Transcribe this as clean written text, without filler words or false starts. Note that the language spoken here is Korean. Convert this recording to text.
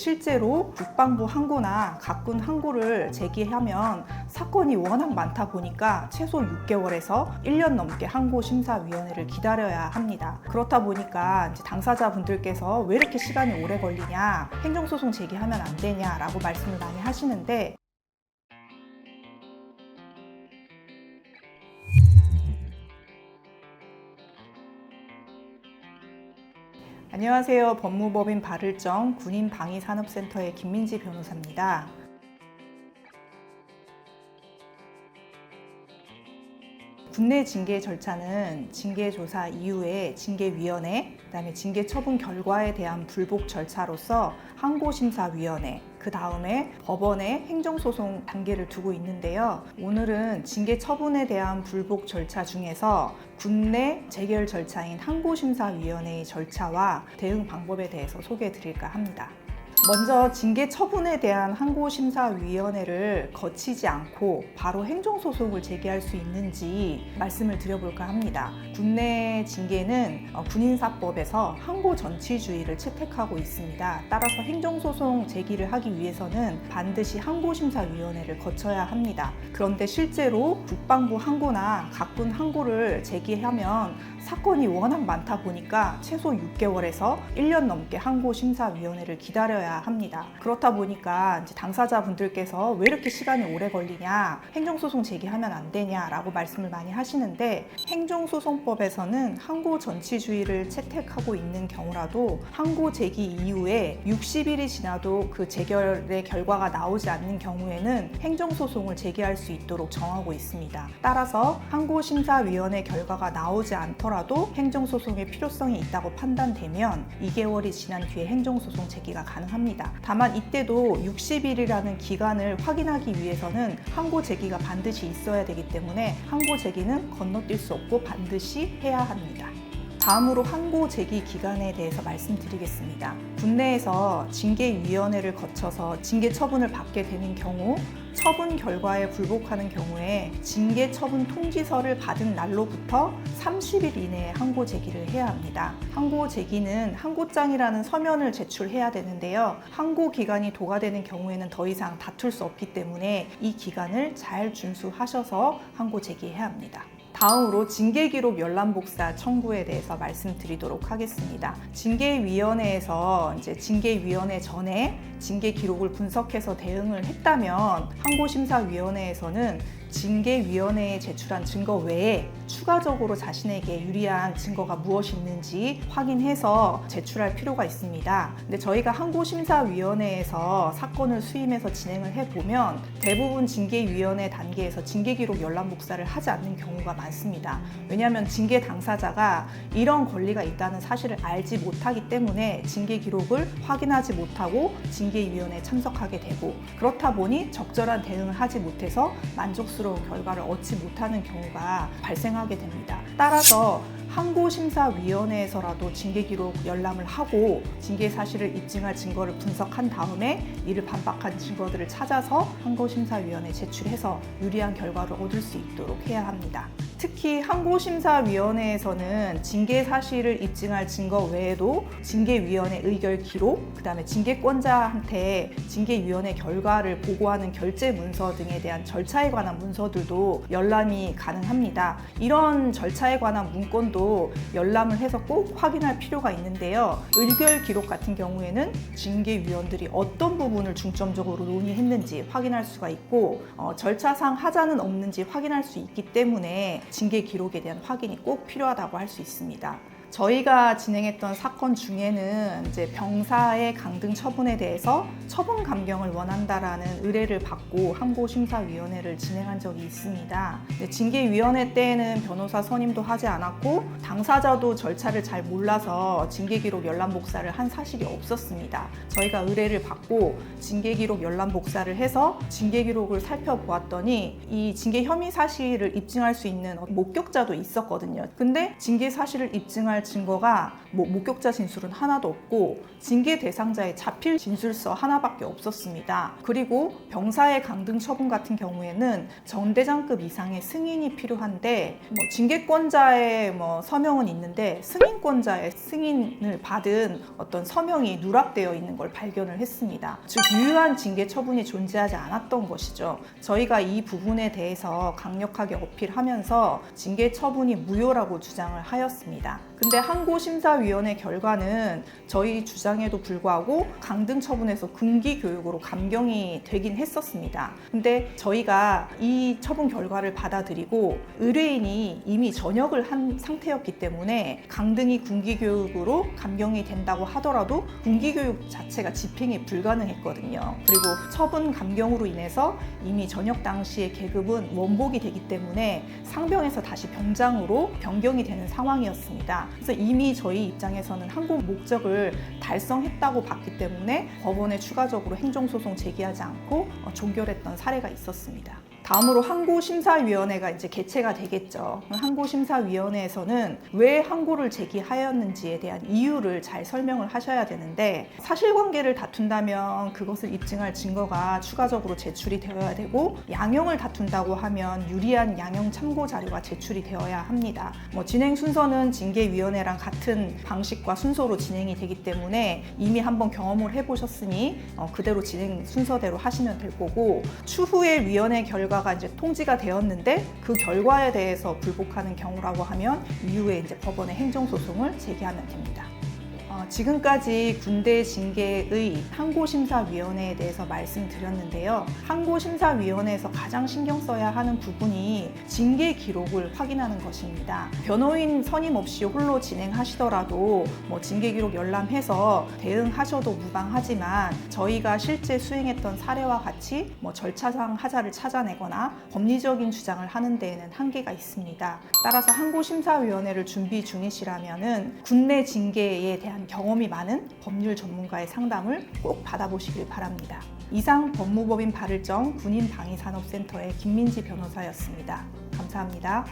실제로 국방부 항고나 각군 항고를 제기하면 사건이 워낙 많다 보니까 최소 6개월에서 1년 넘게 항고심사위원회를 기다려야 합니다. 그렇다 보니까 이제 당사자분들께서 왜 이렇게 시간이 오래 걸리냐, 행정소송 제기하면 안 되냐라고 말씀을 많이 하시는데, 안녕하세요. 법무법인 발을정 군인방위산업센터의 김민지 변호사입니다. 국내 징계 절차는 징계조사 이후에 징계위원회, 그다음에 징계처분 결과에 대한 불복 절차로서 항고심사위원회, 그 다음에 법원의 행정소송 단계를 두고 있는데요. 오늘은 징계처분에 대한 불복 절차 중에서 국내 재결 절차인 항고심사위원회의 절차와 대응 방법에 대해서 소개해 드릴까 합니다. 먼저 징계처분에 대한 항고심사위원회를 거치지 않고 바로 행정소송을 제기할 수 있는지 말씀을 드려볼까 합니다. 국내 징계는 군인사법에서 항고전치주의를 채택하고 있습니다. 따라서 행정소송 제기를 하기 위해서는 반드시 항고심사위원회를 거쳐야 합니다. 그런데 실제로 국방부 항고나 각군 항고를 제기하면 사건이 워낙 많다 보니까 최소 6개월에서 1년 넘게 항고심사위원회를 기다려야 합니다. 그렇다 보니까 이제 당사자분들께서 왜 이렇게 시간이 오래 걸리냐, 행정소송 제기하면 안 되냐라고 말씀을 많이 하시는데, 행정소송법에서는 항고전치주의를 채택하고 있는 경우라도 항고 제기 이후에 60일이 지나도 그 재결의 결과가 나오지 않는 경우에는 행정소송을 제기할 수 있도록 정하고 있습니다. 따라서 항고심사위원회 결과가 나오지 않더라도 행정소송의 필요성이 있다고 판단되면 2개월이 지난 뒤에 행정소송 제기가 가능합니다. 다만 이때도 60일이라는 기간을 확인하기 위해서는 항고 제기가 반드시 있어야 되기 때문에 항고 제기는 건너뛸 수 없고 반드시 해야 합니다. 다음으로 항고 제기 기간에 대해서 말씀드리겠습니다. 국내에서 징계위원회를 거쳐서 징계 처분을 받게 되는 경우, 처분 결과에 불복하는 경우에 징계 처분 통지서를 받은 날로부터 30일 이내에 항고 제기를 해야 합니다. 항고 제기는 항고장이라는 서면을 제출해야 되는데요. 항고 기간이 도과되는 경우에는 더 이상 다툴 수 없기 때문에 이 기간을 잘 준수하셔서 항고 제기해야 합니다. 다음으로 징계기록 열람복사 청구에 대해서 말씀드리도록 하겠습니다. 징계위원회에서 이제 징계위원회 전에 징계기록을 분석해서 대응을 했다면 항고심사위원회에서는 징계위원회에 제출한 증거 외에 추가적으로 자신에게 유리한 증거가 무엇이 있는지 확인해서 제출할 필요가 있습니다. 근데 저희가 항고심사위원회에서 사건을 수임해서 진행을 해보면 대부분 징계위원회 단계에서 징계기록 열람복사를 하지 않는 경우가 많습니다. 왜냐하면 징계 당사자가 이런 권리가 있다는 사실을 알지 못하기 때문에 징계기록을 확인하지 못하고 징계위원회에 참석하게 되고, 그렇다 보니 적절한 대응을 하지 못해서 만족스러운 결과를 얻지 못하는 경우가 발생하게 됩니다. 따라서 항고심사위원회에서라도 징계기록 열람을 하고 징계 사실을 입증할 증거를 분석한 다음에 이를 반박한 증거들을 찾아서 항고심사위원회에 제출해서 유리한 결과를 얻을 수 있도록 해야 합니다. 특히 항고심사위원회에서는 징계 사실을 입증할 증거 외에도 징계위원회 의결 기록, 그다음에 징계권자한테 징계위원회 결과를 보고하는 결재 문서 등에 대한 절차에 관한 문서들도 열람이 가능합니다. 이런 절차에 관한 문건도 열람을 해서 꼭 확인할 필요가 있는데요. 의결 기록 같은 경우에는 징계위원들이 어떤 부분을 중점적으로 논의했는지 확인할 수가 있고, 절차상 하자는 없는지 확인할 수 있기 때문에 징계 기록에 대한 확인이 꼭 필요하다고 할 수 있습니다. 저희가 진행했던 사건 중에는 이제 병사의 강등 처분에 대해서 처분 감경을 원한다라는 의뢰를 받고 항고심사위원회를 진행한 적이 있습니다. 징계위원회 때에는 변호사 선임도 하지 않았고 당사자도 절차를 잘 몰라서 징계기록 열람복사를 한 사실이 없었습니다. 저희가 의뢰를 받고 징계기록 열람복사를 해서 징계기록을 살펴보았더니 이 징계 혐의 사실을 입증할 수 있는 목격자도 있었거든요. 근데 징계 사실을 입증할 입증할 증거가 목격자 진술은 하나도 없고 징계 대상자의 자필 진술서 하나밖에 없었습니다. 그리고 병사의 강등 처분 같은 경우에는 전대장급 이상의 승인이 필요한데 징계권자의 서명은 있는데 승인권자의 승인을 받은 어떤 서명이 누락되어 있는 걸 발견을 했습니다. 즉 유효한 징계 처분이 존재하지 않았던 것이죠. 저희가 이 부분에 대해서 강력하게 어필하면서 징계 처분이 무효라고 주장을 하였습니다. 근데 항고심사위원회 결과는 저희 주장에도 불구하고 강등 처분에서 군기 교육으로 감경이 되긴 했었습니다. 근데 저희가 이 처분 결과를 받아들이고 의뢰인이 이미 전역을 한 상태였기 때문에 강등이 군기 교육으로 감경이 된다고 하더라도 군기 교육 자체가 집행이 불가능했거든요. 그리고 처분 감경으로 인해서 이미 전역 당시의 계급은 원복이 되기 때문에 상병에서 다시 병장으로 변경이 되는 상황이었습니다. 그래서 이미 저희 입장에서는 항고 목적을 달성했다고 봤기 때문에 법원에 추가적으로 행정소송 제기하지 않고 종결했던 사례가 있었습니다. 다음으로 항고심사위원회가 이제 개최가 되겠죠. 항고심사위원회에서는 왜 항고를 제기하였는지에 대한 이유를 잘 설명을 하셔야 되는데, 사실관계를 다툰다면 그것을 입증할 증거가 추가적으로 제출이 되어야 되고, 양형을 다툰다고 하면 유리한 양형 참고 자료가 제출이 되어야 합니다. 진행 순서는 징계위원회랑 같은 방식과 순서로 진행이 되기 때문에 이미 한번 경험을 해보셨으니 그대로 진행 순서대로 하시면 될 거고, 추후에 위원회 결과가 이제 통지가 되었는데 그 결과에 대해서 불복하는 경우라고 하면 이후에 이제 법원에 행정소송을 제기하면 됩니다. 지금까지 군대 징계의 항고심사위원회에 대해서 말씀드렸는데요. 항고심사위원회에서 가장 신경 써야 하는 부분이 징계 기록을 확인하는 것입니다. 변호인 선임 없이 홀로 진행하시더라도 징계 기록 열람해서 대응하셔도 무방하지만, 저희가 실제 수행했던 사례와 같이 절차상 하자를 찾아내거나 법리적인 주장을 하는 데에는 한계가 있습니다. 따라서 항고심사위원회를 준비 중이시라면은 군내 징계에 대한 경험이 많은 법률 전문가의 상담을 꼭 받아보시길 바랍니다. 이상 법무법인 발을정 군인방위산업센터의 김민지 변호사였습니다. 감사합니다.